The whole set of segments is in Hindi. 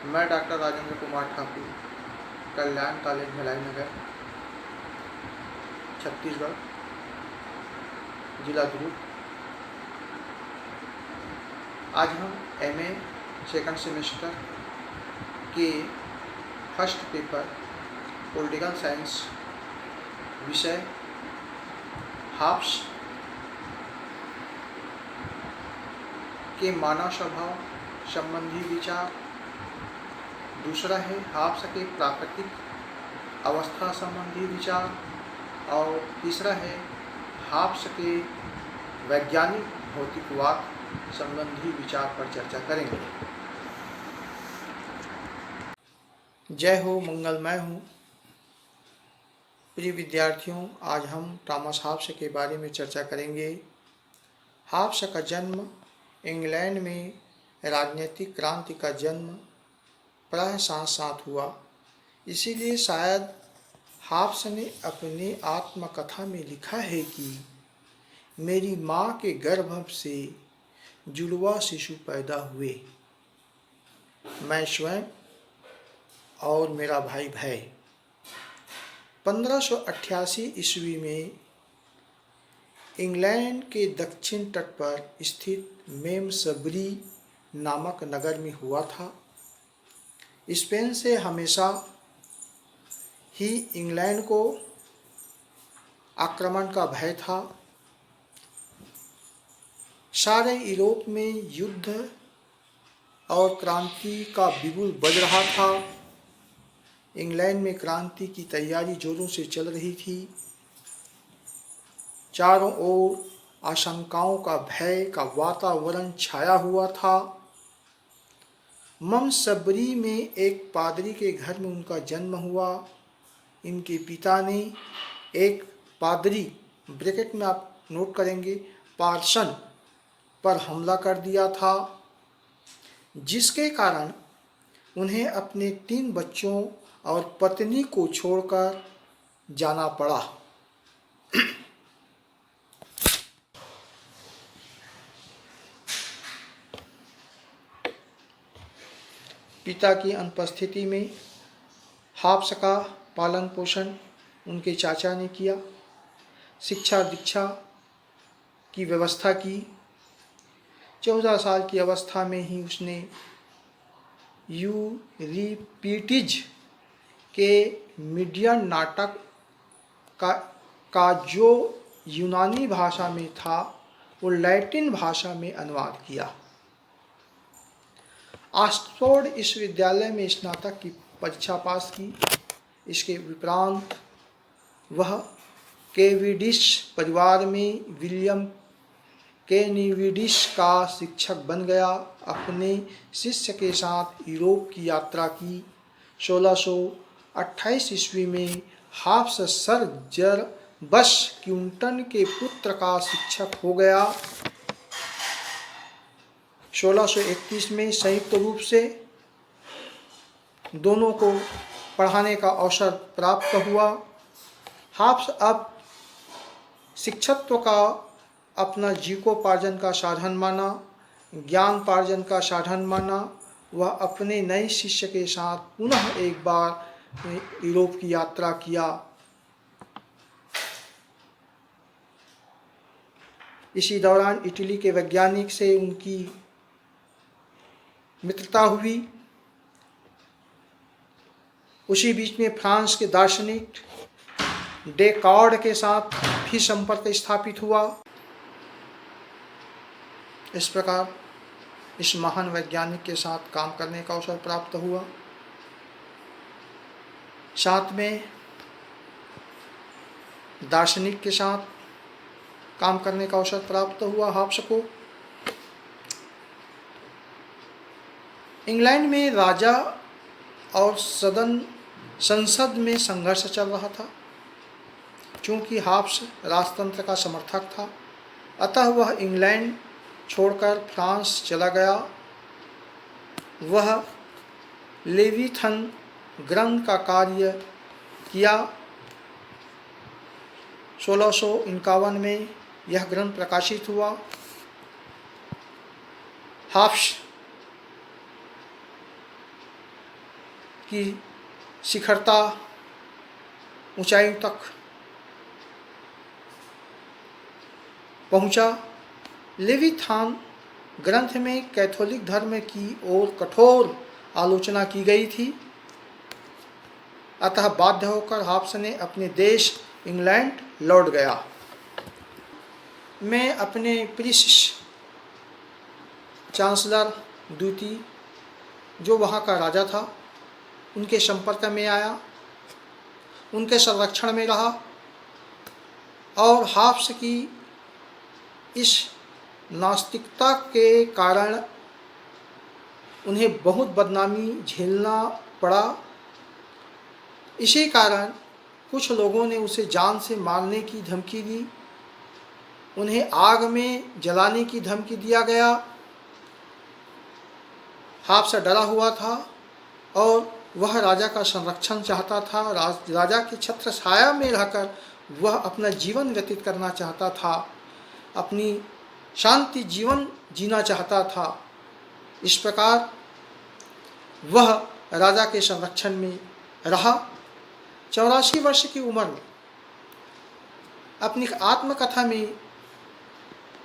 मैं डॉक्टर राजेंद्र कुमार ठाकुर, कल्याण कॉलेज भिलाई नगर, छत्तीसगढ़, जिला दुर्ग। आज हम एमए सेकंड सेमेस्टर के फर्स्ट पेपर पॉलिटिकल साइंस विषय हाब्स के मानव स्वभाव संबंधी विचार, दूसरा है हाब्स के प्राकृतिक अवस्था संबंधी विचार और तीसरा है हाब्स के वैज्ञानिक भौतिकवाद संबंधी विचार पर चर्चा करेंगे। जय हो, मंगलमय हो। प्रिय विद्यार्थियों, आज हम थॉमस हाब्स के बारे में चर्चा करेंगे। हाब्स का जन्म इंग्लैंड में राजनीतिक क्रांति का जन्म प्राय साथ साथ हुआ। इसीलिए शायद हाब्स ने अपनी आत्मकथा में लिखा है कि मेरी माँ के गर्भ से जुड़वा शिशु पैदा हुए, मैं स्वयं और मेरा भाई भय। 1588 ईस्वी में इंग्लैंड के दक्षिण तट पर स्थित मेमसबरी नामक नगर में हुआ था। स्पेन से हमेशा ही इंग्लैंड को आक्रमण का भय था। सारे यूरोप में युद्ध और क्रांति का बिगुल बज रहा था। इंग्लैंड में क्रांति की तैयारी जोरों से चल रही थी। चारों ओर आशंकाओं का भय का वातावरण छाया हुआ था। मेमसबरी में एक पादरी के घर में उनका जन्म हुआ। इनके पिता ने एक पादरी, ब्रैकेट में आप नोट करेंगे, पार्सन पर हमला कर दिया था, जिसके कारण उन्हें अपने 3 बच्चों और पत्नी को छोड़कर जाना पड़ा। पिता की अनुपस्थिति में हाब्स का पालन पोषण उनके चाचा ने किया। शिक्षा दीक्षा की व्यवस्था की। 14 साल की अवस्था में ही उसने यूरिपिडीज के मीडियन नाटक का जो यूनानी भाषा में था वो लैटिन भाषा में अनुवाद किया। ऑक्सफोर्ड विश्वविद्यालय में स्नातक की परीक्षा पास की। इसके उपरांत वह केविडिश परिवार में विलियम केनिविडिश का शिक्षक बन गया। अपने शिष्य के साथ यूरोप की यात्रा की। 1628 ईस्वी में हाब्स सर जरबस क्यूंटन के पुत्र का शिक्षक हो गया। 1631 में संयुक्त रूप से दोनों को पढ़ाने का अवसर प्राप्त हुआ। हाब्स अब शिक्षकत्व का अपना जीविकोपार्जन का साधन माना, ज्ञानपार्जन का साधन माना। वह अपने नए शिष्य के साथ पुनः एक बार यूरोप की यात्रा किया। इसी दौरान इटली के वैज्ञानिक से उनकी मित्रता हुई। उसी बीच में फ्रांस के दार्शनिक डेकार्ड के साथ भी संपर्क स्थापित हुआ। इस प्रकार इस महान वैज्ञानिक के साथ काम करने का अवसर प्राप्त हुआ। साथ में दार्शनिक के साथ काम करने का अवसर प्राप्त हुआ हाब्स को। इंग्लैंड में राजा और संसद में संघर्ष चल रहा था। चूँकि हाब्स राजतंत्र का समर्थक था, अतः वह इंग्लैंड छोड़कर फ्रांस चला गया। वह लेविथन ग्रंथ का कार्य किया। 1651 में यह ग्रंथ प्रकाशित हुआ। हाब्स की शिखरता ऊंचाई तक पहुंचा। लेविथान ग्रंथ में कैथोलिक धर्म की ओर कठोर आलोचना की गई थी, अतः बाध्य होकर हाब्स ने अपने देश इंग्लैंड लौट गया। मैं अपने प्रिय शिष्य चांसलर द्वितीय, जो वहाँ का राजा था, उनके संपर्क में आया, उनके संरक्षण में रहा और हाब्स की इस नास्तिकता के कारण उन्हें बहुत बदनामी झेलना पड़ा। इसी कारण कुछ लोगों ने उसे जान से मारने की धमकी दी, उन्हें आग में जलाने की धमकी दिया गया। हाब्स डरा हुआ था और वह राजा का संरक्षण चाहता था। राजा के छत्र छाया में रहकर वह अपना जीवन व्यतीत करना चाहता था, अपनी शांति जीवन जीना चाहता था। इस प्रकार वह राजा के संरक्षण में रहा। 84 वर्ष की उम्र में अपनी आत्मकथा में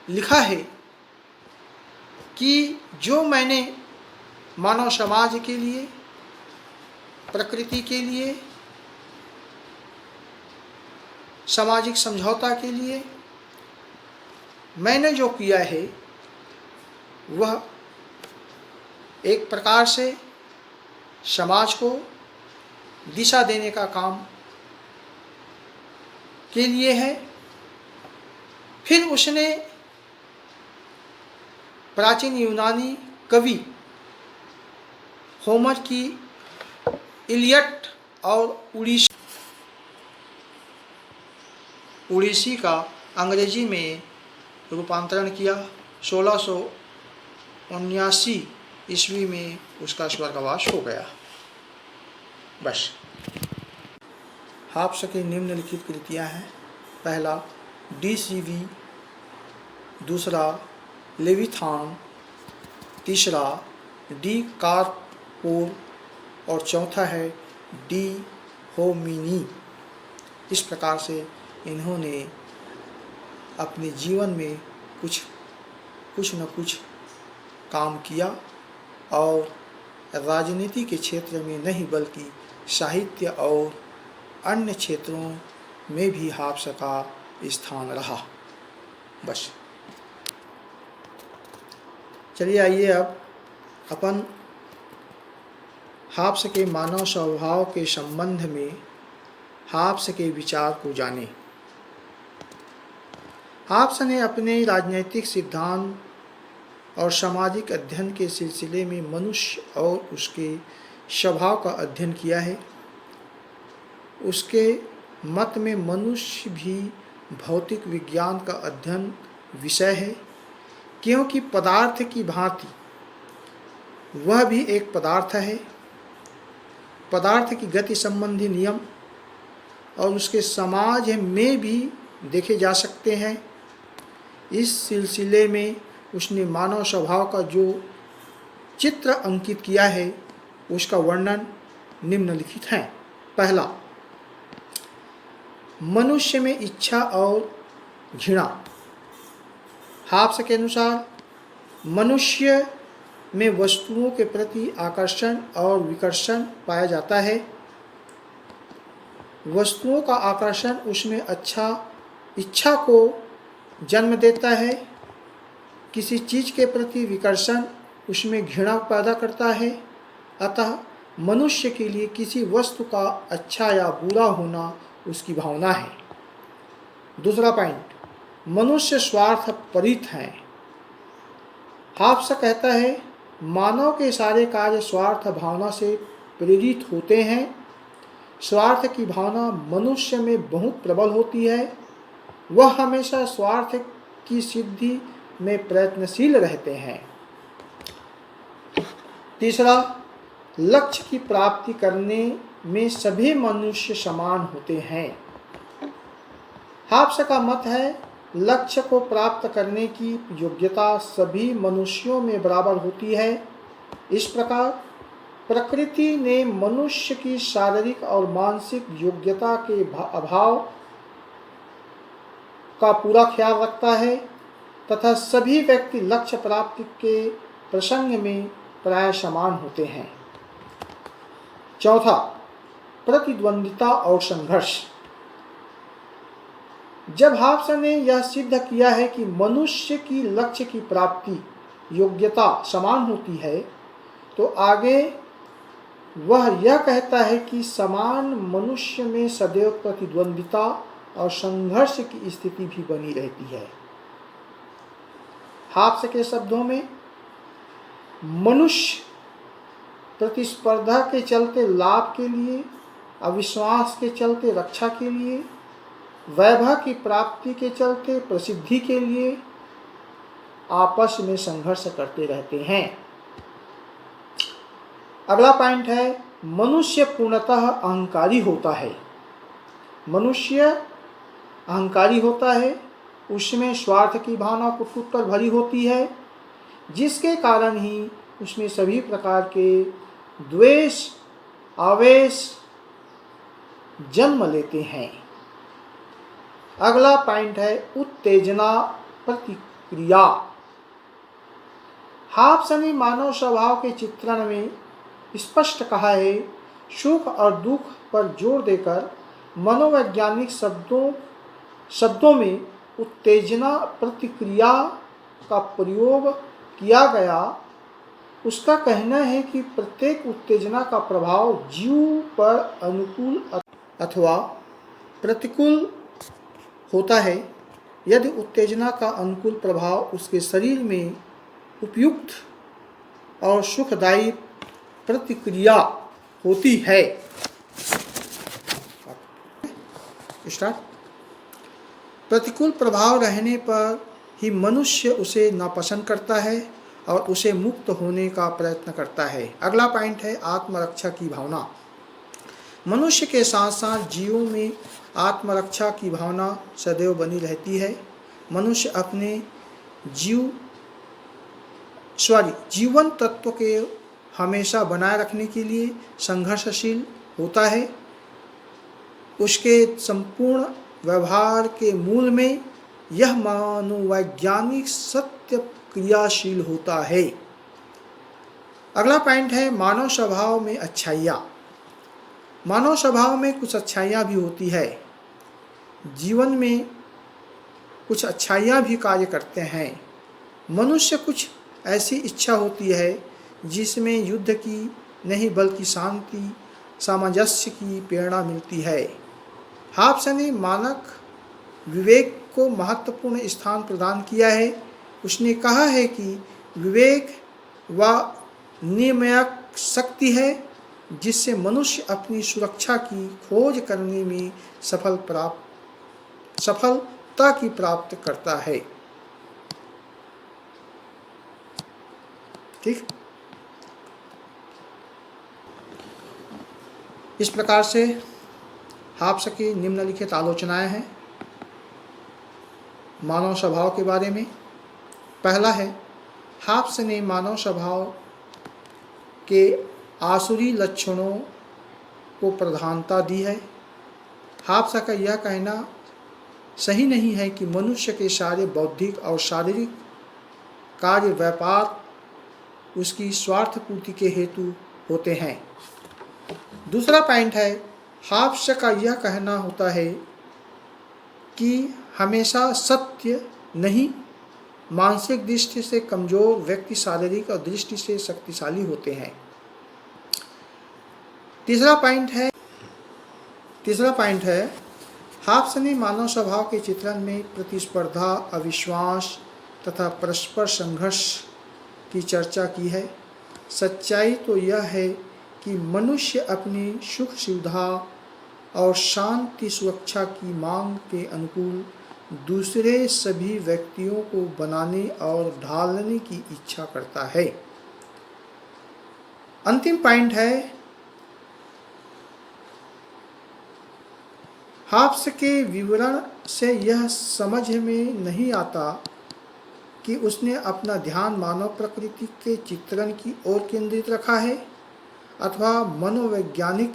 लिखा है कि जो मैंने मानव समाज के लिए, प्रकृति के लिए, सामाजिक समझौता के लिए मैंने जो किया है, वह एक प्रकार से समाज को दिशा देने का काम के लिए है। फिर उसने प्राचीन यूनानी कवि होमर की इलियट और उड़ीसी का अंग्रेजी में रूपांतरण किया। 1679 ईस्वी में उसका स्वर्गवास हो गया। बस। हाब्स की निम्नलिखित कृतियाँ हैं। पहला DCV, दूसरा लेविथान, तीसरा डी कार्पोर और चौथा है डी होमिनी। इस प्रकार से इन्होंने अपने जीवन में कुछ न कुछ काम किया और राजनीति के क्षेत्र में नहीं बल्कि साहित्य और अन्य क्षेत्रों में भी हाब्स का स्थान रहा। बस। चलिए आइए अब अपन हाब्स के मानव स्वभाव के संबंध में हाब्स के विचार को जानें। हाब्स ने अपने राजनैतिक सिद्धांत और सामाजिक अध्ययन के सिलसिले में मनुष्य और उसके स्वभाव का अध्ययन किया है। उसके मत में मनुष्य भी भौतिक विज्ञान का अध्ययन विषय है, क्योंकि पदार्थ की भांति वह भी एक पदार्थ है। पदार्थ की गति संबंधी नियम और उसके समाज में भी देखे जा सकते हैं। इस सिलसिले में उसने मानव स्वभाव का जो चित्र अंकित किया है, उसका वर्णन निम्नलिखित है। पहला, मनुष्य में इच्छा और घृणा। हाब्स के अनुसार मनुष्य में वस्तुओं के प्रति आकर्षण और विकर्षण पाया जाता है। वस्तुओं का आकर्षण उसमें इच्छा को जन्म देता है। किसी चीज़ के प्रति विकर्षण उसमें घृणा पैदा करता है। अतः मनुष्य के लिए किसी वस्तु का अच्छा या बुरा होना उसकी भावना है। दूसरा पॉइंट, मनुष्य स्वार्थ परित है। हाब्स कहता है, मानव के सारे कार्य स्वार्थ भावना से प्रेरित होते हैं। स्वार्थ की भावना मनुष्य में बहुत प्रबल होती है। वह हमेशा स्वार्थ की सिद्धि में प्रयत्नशील रहते हैं। तीसरा, लक्ष्य की प्राप्ति करने में सभी मनुष्य समान होते हैं। हाब्स का मत है, लक्ष्य को प्राप्त करने की योग्यता सभी मनुष्यों में बराबर होती है। इस प्रकार प्रकृति ने मनुष्य की शारीरिक और मानसिक योग्यता के अभाव का पूरा ख्याल रखता है तथा सभी व्यक्ति लक्ष्य प्राप्ति के प्रसंग में प्राय समान होते हैं। चौथा, प्रतिद्वंदिता और संघर्ष। जब हाब्स ने यह सिद्ध किया है कि मनुष्य की लक्ष्य की प्राप्ति योग्यता समान होती है, तो आगे वह यह कहता है कि समान मनुष्य में सदैव प्रतिद्वंदिता और संघर्ष की स्थिति भी बनी रहती है। हाब्स के शब्दों में, मनुष्य प्रतिस्पर्धा के चलते लाभ के लिए, अविश्वास के चलते रक्षा के लिए, वैभव की प्राप्ति के चलते प्रसिद्धि के लिए आपस में संघर्ष करते रहते हैं। अगला पॉइंट है, मनुष्य पूर्णतः अहंकारी होता है। मनुष्य अहंकारी होता है, उसमें स्वार्थ की भावना कुटकुट भरी होती है, जिसके कारण ही उसमें सभी प्रकार के द्वेष, आवेश जन्म लेते हैं। अगला पॉइंट है, उत्तेजना प्रतिक्रिया। हाब्स ने मानव स्वभाव के चित्रण में स्पष्ट कहा है, सुख और दुख पर जोर देकर मनोवैज्ञानिक शब्दों में उत्तेजना प्रतिक्रिया का प्रयोग किया गया। उसका कहना है कि प्रत्येक उत्तेजना का प्रभाव जीव पर अनुकूल अथवा प्रतिकूल होता है। यदि उत्तेजना का अनुकूल प्रभाव उसके शरीर में उपयुक्त और सुखदायी प्रतिक्रिया होती है। स्टार्ट। प्रतिकूल प्रभाव रहने पर ही मनुष्य उसे नापसंद करता है और उसे मुक्त होने का प्रयत्न करता है। अगला पॉइंट है, आत्मरक्षा की भावना। मनुष्य के साथ साथ जीवों में आत्मरक्षा की भावना सदैव बनी रहती है। मनुष्य अपने जीवन तत्व के हमेशा बनाए रखने के लिए संघर्षशील होता है। उसके संपूर्ण व्यवहार के मूल में यह मनोवैज्ञानिक सत्य क्रियाशील होता है। अगला पॉइंट है, मानव स्वभाव में अच्छाइयाँ। मानव स्वभाव में कुछ अच्छाइयाँ भी होती है। जीवन में कुछ अच्छाइयाँ भी कार्य करते हैं। मनुष्य कुछ ऐसी इच्छा होती है जिसमें युद्ध की नहीं बल्कि शांति, सामंजस्य की प्रेरणा मिलती है। हाब्स ने मानक विवेक को महत्वपूर्ण स्थान प्रदान किया है। उसने कहा है कि विवेक वह निर्णायक शक्ति है जिससे मनुष्य अपनी सुरक्षा की खोज करने में सफलता की प्राप्त करता है। ठीक, इस प्रकार से हाब्स की निम्नलिखित आलोचनाएं हैं मानव स्वभाव के बारे में। पहला है, हाब्स ने मानव स्वभाव के आसुरी लक्षणों को प्रधानता दी है। हाब्स का यह कहना सही नहीं है कि मनुष्य के सारे बौद्धिक और शारीरिक कार्य व्यापार उसकी स्वार्थ पूर्ति के हेतु होते हैं। दूसरा पॉइंट है, हाब्स का यह कहना होता है कि हमेशा सत्य नहीं, मानसिक दृष्टि से कमजोर व्यक्ति शारीरिक और दृष्टि से शक्तिशाली होते हैं। तीसरा पॉइंट है, हाब्स ने मानव स्वभाव के चित्रण में प्रतिस्पर्धा, अविश्वास तथा परस्पर संघर्ष की चर्चा की है। सच्चाई तो यह है कि मनुष्य अपनी सुख सुविधा और शांति सुरक्षा की मांग के अनुकूल दूसरे सभी व्यक्तियों को बनाने और ढालने की इच्छा करता है। अंतिम पॉइंट है, हाब्स के विवरण से यह समझ में नहीं आता कि उसने अपना ध्यान मानव प्रकृति के चित्रण की ओर केंद्रित रखा है अथवा मनोवैज्ञानिक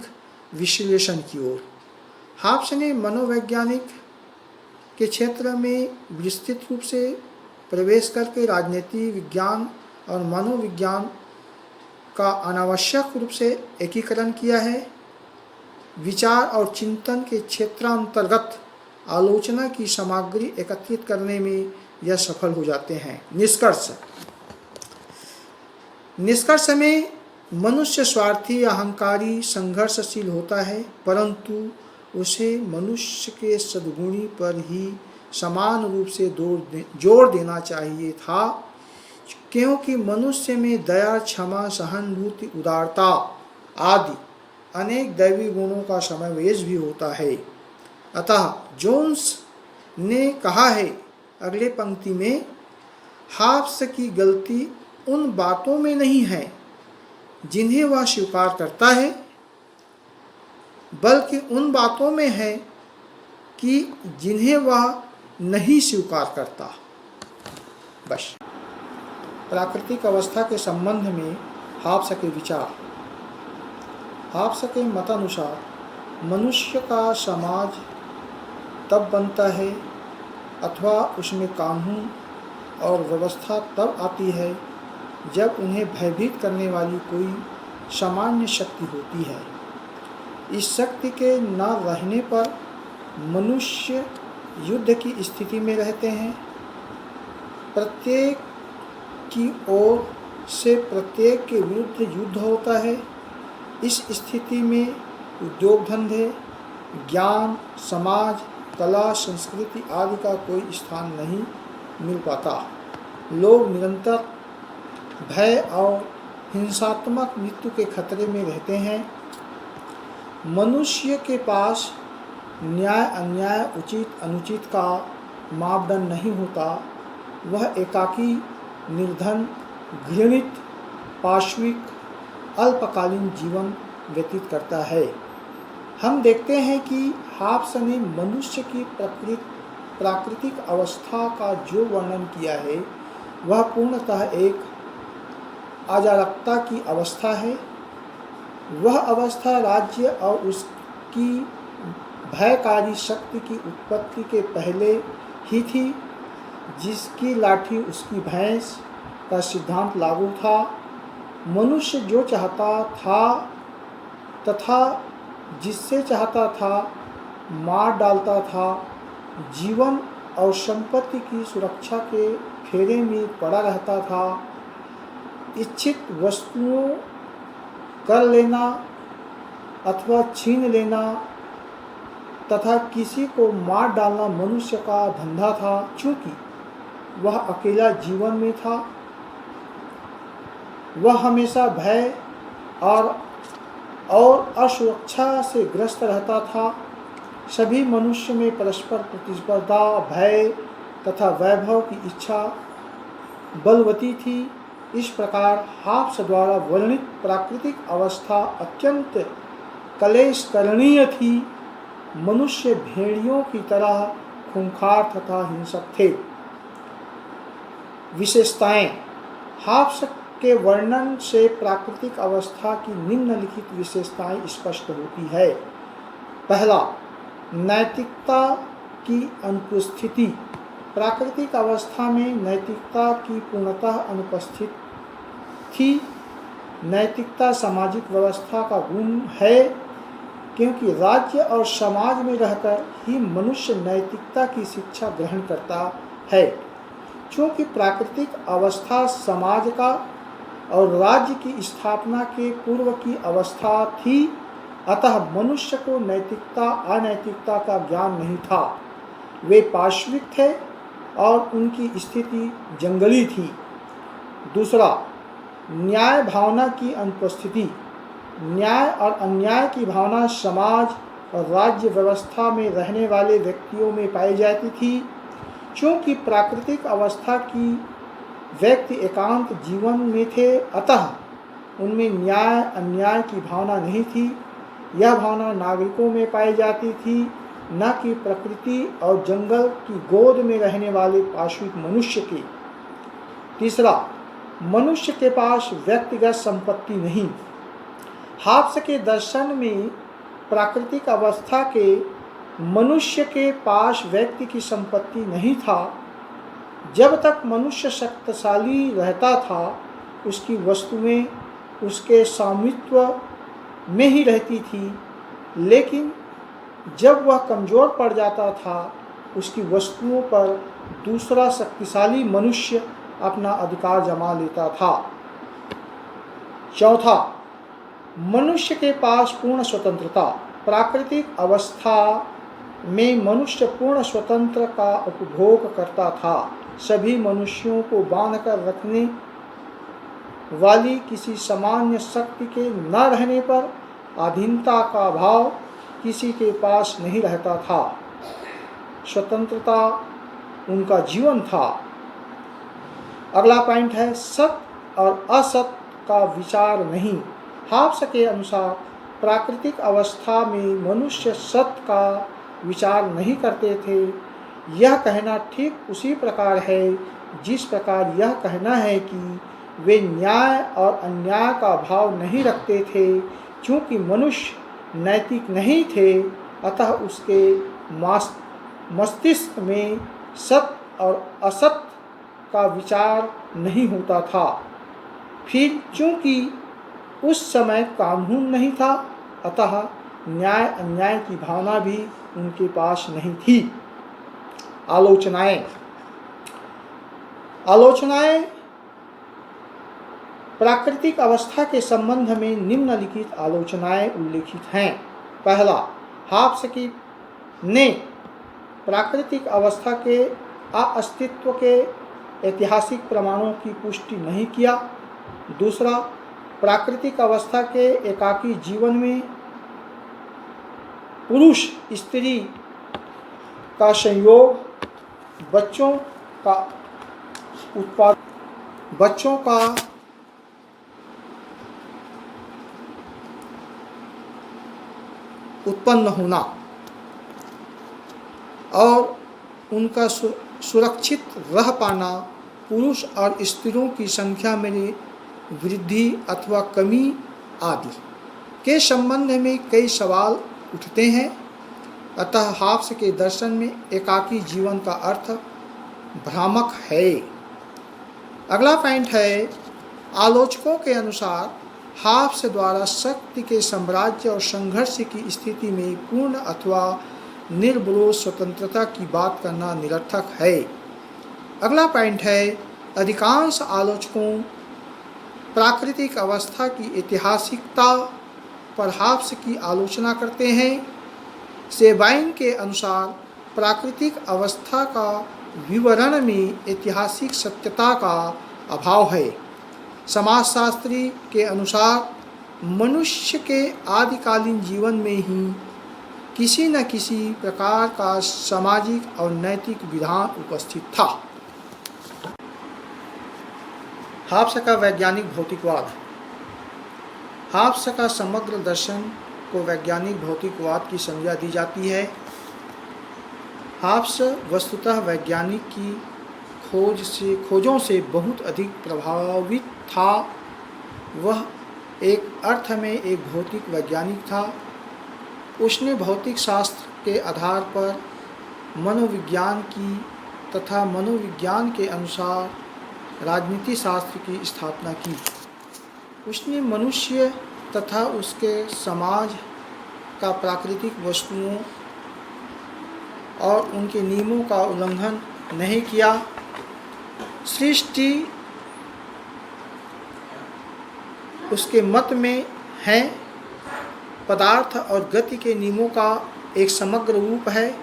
विश्लेषण की ओर। हॉब्स ने मनोवैज्ञानिक के क्षेत्र में विस्तृत रूप से प्रवेश करके राजनीति विज्ञान और मनोविज्ञान का अनावश्यक रूप से एकीकरण किया है। विचार और चिंतन के क्षेत्रांतर्गत आलोचना की सामग्री एकत्रित करने में यह सफल हो जाते हैं। निष्कर्ष में मनुष्य स्वार्थी, अहंकारी, संघर्षशील होता है, परंतु उसे मनुष्य के सद्गुणी पर ही समान रूप से जोर देना चाहिए था, क्योंकि मनुष्य में दया, क्षमा, सहानुभूति, उदारता आदि अनेक दैवी गुणों का समावेश भी होता है। अतः जोन्स ने कहा है अगले पंक्ति में, हॉब्स की गलती उन बातों में नहीं है जिन्हें वह स्वीकार करता है, बल्कि उन बातों में है कि जिन्हें वह नहीं स्वीकार करता। बस प्राकृतिक अवस्था के संबंध में हॉब्स के विचार। हॉब्स के मतानुसार मनुष्य का समाज तब बनता है अथवा उसमें कानून और व्यवस्था तब आती है जब उन्हें भयभीत करने वाली कोई सामान्य शक्ति होती है। इस शक्ति के न रहने पर मनुष्य युद्ध की स्थिति में रहते हैं। प्रत्येक की ओर से प्रत्येक के विरुद्ध युद्ध होता है। इस स्थिति में उद्योग धंधे, ज्ञान, समाज, कला, संस्कृति आदि का कोई स्थान नहीं मिल पाता। लोग निरंतर भय और हिंसात्मक मृत्यु के खतरे में रहते हैं। मनुष्य के पास न्याय अन्याय, उचित अनुचित का मापदंड नहीं होता। वह एकाकी, निर्धन, घृणित, पाशविक, अल्पकालीन जीवन व्यतीत करता है। हम देखते हैं कि हॉब्स ने मनुष्य की प्राकृतिक अवस्था का जो वर्णन किया है वह पूर्णतः एक अराजकता की अवस्था है। वह अवस्था राज्य और उसकी भयकारी शक्ति की उत्पत्ति के पहले ही थी। जिसकी लाठी उसकी भैंस का सिद्धांत लागू था। मनुष्य जो चाहता था तथा जिससे चाहता था मार डालता था। जीवन और संपत्ति की सुरक्षा के फेरे में पड़ा रहता था। इच्छित वस्तुओं कर लेना अथवा छीन लेना तथा किसी को मार डालना मनुष्य का धंधा था। चूँकि वह अकेला जीवन में था, वह हमेशा भय और असुरक्षा से ग्रस्त रहता था। सभी मनुष्य में परस्पर प्रतिस्पर्धा, भय तथा वैभव की इच्छा बलवती थी। इस प्रकार हॉब्स द्वारा वर्णित प्राकृतिक अवस्था अत्यंत क्लेशकरणीय थी। मनुष्य भेड़ियों की तरह खूंखार तथा हिंसक थे। विशेषताएं। हॉब्स के वर्णन से प्राकृतिक अवस्था की निम्नलिखित विशेषताएं स्पष्ट होती है। पहला, नैतिकता की अनुपस्थिति। प्राकृतिक अवस्था में नैतिकता की पूर्णतः अनुपस्थित थी। नैतिकता सामाजिक व्यवस्था का गुण है, क्योंकि राज्य और समाज में रहकर ही मनुष्य नैतिकता की शिक्षा ग्रहण करता है। चूँकि प्राकृतिक अवस्था समाज का और राज्य की स्थापना के पूर्व की अवस्था थी, अतः मनुष्य को नैतिकता अनैतिकता का ज्ञान नहीं था। वे पाशविक थे और उनकी स्थिति जंगली थी। दूसरा, न्याय भावना की अनुपस्थिति। न्याय और अन्याय की भावना समाज और राज्य व्यवस्था में रहने वाले व्यक्तियों में पाई जाती थी। क्योंकि प्राकृतिक अवस्था की व्यक्ति एकांत जीवन में थे, अतः उनमें न्याय अन्याय की भावना नहीं थी। यह भावना नागरिकों में पाई जाती थी, न कि प्रकृति और जंगल की गोद में रहने वाले पाशविक मनुष्य की। तीसरा, मनुष्य के पास व्यक्तिगत संपत्ति नहीं। हाब्स के दर्शन में प्राकृतिक अवस्था के मनुष्य के पास व्यक्ति की संपत्ति नहीं था। जब तक मनुष्य शक्तिशाली रहता था, उसकी वस्तुएं उसके स्वामित्व में ही रहती थी, लेकिन जब वह कमज़ोर पड़ जाता था, उसकी वस्तुओं पर दूसरा शक्तिशाली मनुष्य अपना अधिकार जमा लेता था। चौथा, मनुष्य के पास पूर्ण स्वतंत्रता। प्राकृतिक अवस्था में मनुष्य पूर्ण स्वतंत्र का उपभोग करता था। सभी मनुष्यों को बांधकर रखने वाली किसी सामान्य शक्ति के न रहने पर अधीनता का भाव किसी के पास नहीं रहता था। स्वतंत्रता उनका जीवन था। अगला पॉइंट है सत्य और असत्य का विचार नहीं। हाब्स के अनुसार प्राकृतिक अवस्था में मनुष्य सत्य का विचार नहीं करते थे। यह कहना ठीक उसी प्रकार है जिस प्रकार यह कहना है कि वे न्याय और अन्याय का भाव नहीं रखते थे। क्योंकि मनुष्य नैतिक नहीं थे, अतः उसके मस्तिष्क में सत्य और असत्य का विचार नहीं होता था। फिर चूंकि उस समय कानून नहीं था, अतः न्याय अन्याय की भावना भी उनके पास नहीं थी। आलोचनाएं प्राकृतिक अवस्था के संबंध में निम्नलिखित आलोचनाएं उल्लेखित हैं। पहला, हाब्स ने प्राकृतिक अवस्था के अस्तित्व के ऐतिहासिक प्रमाणों की पुष्टि नहीं किया। दूसरा, प्राकृतिक अवस्था के एकाकी जीवन में पुरुष स्त्री का संयोग बच्चों का उत्पन्न होना और उनका सुरक्षित रह पाना, पुरुष और स्त्रियों की संख्या में वृद्धि अथवा कमी आदि के संबंध में कई सवाल उठते हैं। अतः हाब्स के दर्शन में एकाकी जीवन का अर्थ भ्रामक है। अगला पॉइंट है, आलोचकों के अनुसार हाब्स द्वारा शक्ति के साम्राज्य और संघर्ष की स्थिति में पूर्ण अथवा निर्विरोध स्वतंत्रता की बात करना निरर्थक है। अगला पॉइंट है, अधिकांश आलोचकों प्राकृतिक अवस्था की ऐतिहासिकता पर हाब्स की आलोचना करते हैं। सेबाइन के अनुसार प्राकृतिक अवस्था का विवरण में ऐतिहासिक सत्यता का अभाव है। समाजशास्त्री के अनुसार मनुष्य के आदिकालीन जीवन में ही किसी न किसी प्रकार का सामाजिक और नैतिक विधान उपस्थित था। हाब्स का वैज्ञानिक भौतिकवाद। हाब्स का समग्र दर्शन को वैज्ञानिक भौतिकवाद की संज्ञा दी जाती है। हाब्स वस्तुतः वैज्ञानिक की खोजों से बहुत अधिक प्रभावित था। वह एक अर्थ में एक भौतिक वैज्ञानिक था। उसने भौतिक शास्त्र के आधार पर मनोविज्ञान की तथा मनोविज्ञान के अनुसार राजनीति शास्त्र की स्थापना की। उसने मनुष्य तथा उसके समाज का प्राकृतिक वस्तुओं और उनके नियमों का उल्लंघन नहीं किया। सृष्टि उसके मत में है पदार्थ और गति के नियमों का एक समग्र रूप है।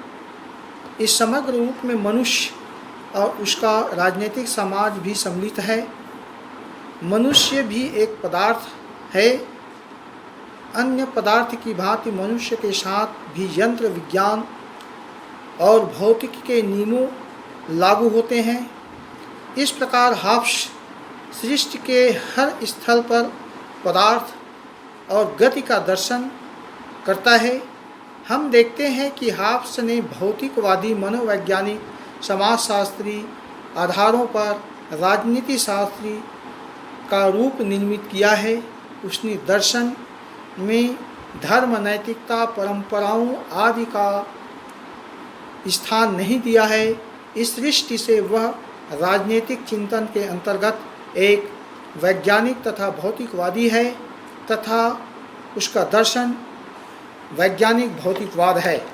इस समग्र रूप में मनुष्य और उसका राजनीतिक समाज भी सम्मिलित है। मनुष्य भी एक पदार्थ है। अन्य पदार्थ की भांति मनुष्य के साथ भी यंत्र विज्ञान और भौतिकी के नियमों लागू होते हैं। इस प्रकार हाब्स सृष्टि के हर स्थल पर पदार्थ और गति का दर्शन करता है। हम देखते हैं कि हाब्स ने भौतिकवादी, मनोवैज्ञानिक, समाजशास्त्री आधारों पर राजनीति शास्त्री का रूप निर्मित किया है। उसने दर्शन में धर्म, नैतिकता, परंपराओं आदि का स्थान नहीं दिया है। इस दृष्टि से वह राजनीतिक चिंतन के अंतर्गत एक वैज्ञानिक तथा भौतिकवादी है तथा उसका दर्शन वैज्ञानिक भौतिकवाद है।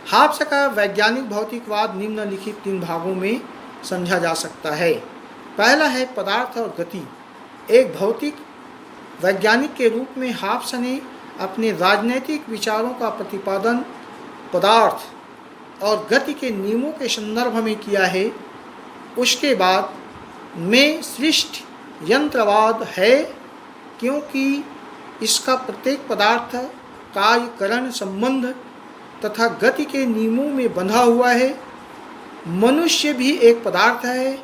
हाब्स का वैज्ञानिक भौतिकवाद निम्नलिखित 3 भागों में समझा जा सकता है। पहला है पदार्थ और गति। एक भौतिक वैज्ञानिक के रूप में हाब्स ने अपने राजनीतिक विचारों का प्रतिपादन पदार्थ और गति के नियमों के संदर्भ में किया है। उसके बाद में सृष्टि यंत्रवाद है, क्योंकि इसका प्रत्येक पदार्थ कार्यकरण संबंध तथा गति के नियमों में बंधा हुआ है। मनुष्य भी एक पदार्थ है।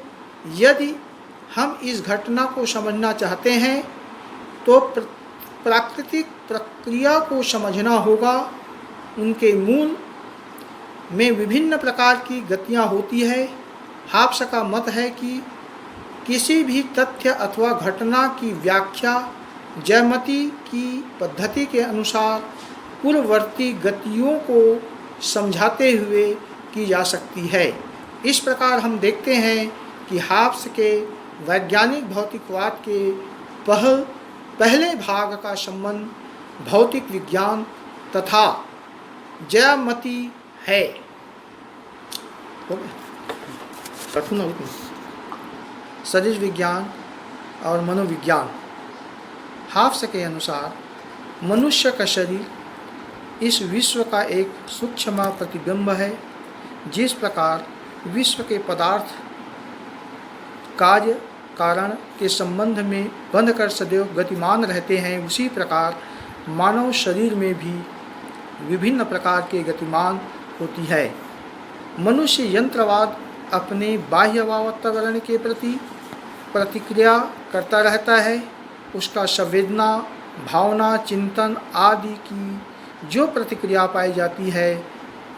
यदि हम इस घटना को समझना चाहते हैं तो प्राकृतिक प्रक्रिया को समझना होगा। उनके मूल में विभिन्न प्रकार की गतियाँ होती है। हाब्स का मत है कि किसी भी तथ्य अथवा घटना की व्याख्या ज्यामिति की पद्धति के अनुसार पूर्ववर्ती गतियों को समझाते हुए की जा सकती है। इस प्रकार हम देखते हैं कि हाब्स के वैज्ञानिक भौतिकवाद के पहले भाग का संबंध भौतिक विज्ञान तथा ज्यामिति है। शरीर विज्ञान और मनोविज्ञान। हाब्स के अनुसार मनुष्य का शरीर इस विश्व का एक सूक्ष्म प्रतिबिंब है। जिस प्रकार विश्व के पदार्थ कार्य कारण के संबंध में बंधकर सदैव गतिमान रहते हैं, उसी प्रकार मानव शरीर में भी विभिन्न प्रकार के गतिमान होती है। मनुष्य यंत्रवाद अपने बाह्य वातावरण के प्रति प्रतिक्रिया करता रहता है। उसका संवेदना, भावना, चिंतन आदि की जो प्रतिक्रिया पाई जाती है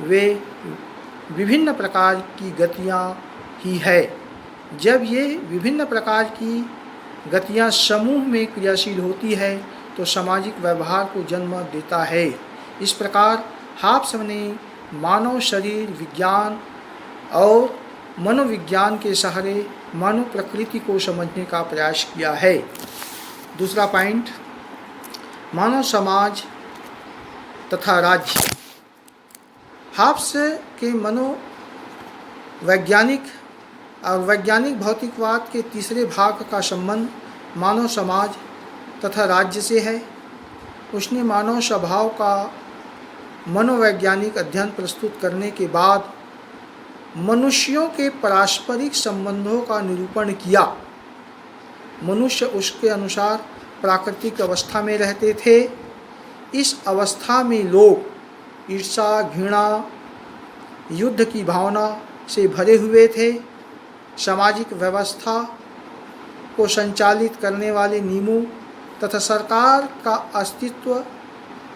वे विभिन्न प्रकार की गतियाँ ही है। जब ये विभिन्न प्रकार की गतियाँ समूह में क्रियाशील होती है तो सामाजिक व्यवहार को जन्म देता है। इस प्रकार हाब्स ने मानव शरीर विज्ञान और मनोविज्ञान के सहारे मानव प्रकृति को समझने का प्रयास किया है। दूसरा पॉइंट, मानव समाज तथा राज्य। हाब्स के मनोवैज्ञानिक और वैज्ञानिक भौतिकवाद के तीसरे भाग का संबंध मानव समाज तथा राज्य से है। उसने मानव स्वभाव का मनोवैज्ञानिक अध्ययन प्रस्तुत करने के बाद मनुष्यों के पारस्परिक संबंधों का निरूपण किया। मनुष्य उसके अनुसार प्राकृतिक अवस्था में रहते थे। इस अवस्था में लोग ईर्ष्या, घृणा, युद्ध की भावना से भरे हुए थे। सामाजिक व्यवस्था को संचालित करने वाले नियमों तथा सरकार का अस्तित्व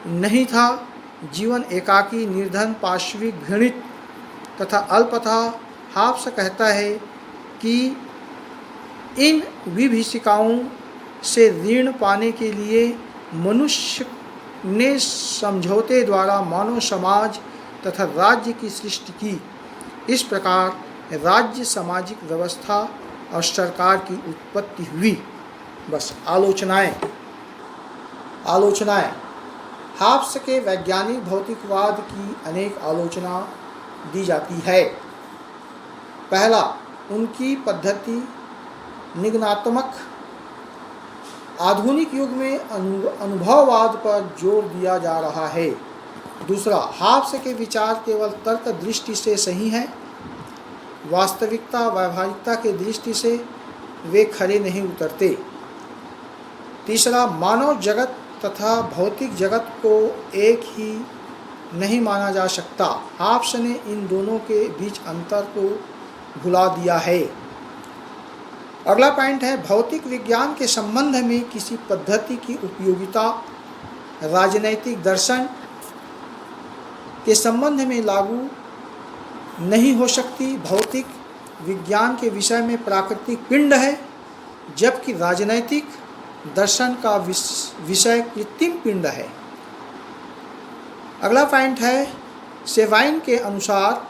नहीं था। जीवन एकाकी, निर्धन, पाशविक, घृणित तथा अल्प था। हाब्स कहता है कि इन विभीषिकाओं से ऋण पाने के लिए मनुष्य ने समझौते द्वारा मानव समाज तथा राज्य की सृष्टि की। इस प्रकार राज्य, सामाजिक व्यवस्था और सरकार की उत्पत्ति हुई। बस आलोचनाएं। हाब्स के वैज्ञानिक भौतिकवाद की अनेक आलोचना दी जाती है। पहला, उनकी पद्धति निगमनात्मक। आधुनिक युग में अनुभववाद पर जोर दिया जा रहा है। दूसरा, हाब्स के विचार केवल तर्क दृष्टि से सही हैं, वास्तविकता व्यावहारिकता के दृष्टि से वे खरे नहीं उतरते। तीसरा, मानव जगत तथा भौतिक जगत को एक ही नहीं माना जा सकता। हाब्स ने इन दोनों के बीच अंतर को भुला दिया है। अगला पॉइंट है, भौतिक विज्ञान के संबंध में किसी पद्धति की उपयोगिता राजनैतिक दर्शन के संबंध में लागू नहीं हो सकती। भौतिक विज्ञान के विषय में प्राकृतिक पिंड है, जबकि राजनैतिक दर्शन का विषय कृत्रिम पिंड है। अगला पॉइंट है, सेवाइन के अनुसार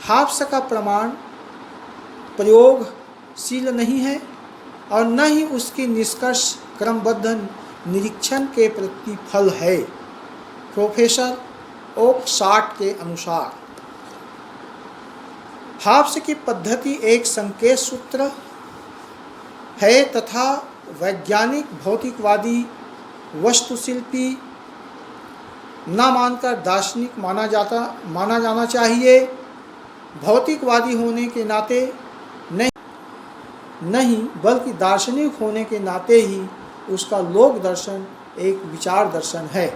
हाब्स का प्रमाण प्रयोगशील नहीं है और न ही उसकी निष्कर्ष क्रमबद्ध निरीक्षण के प्रतिफल है। प्रोफेसर ओकशाट के अनुसार हाब्स की पद्धति एक संकेत सूत्र है तथा वैज्ञानिक भौतिकवादी वस्तुशिल्पी न मानकर दार्शनिक माना जाना चाहिए। भौतिकवादी होने के नाते नहीं बल्कि दार्शनिक होने के नाते ही उसका लोक दर्शन एक विचार दर्शन है।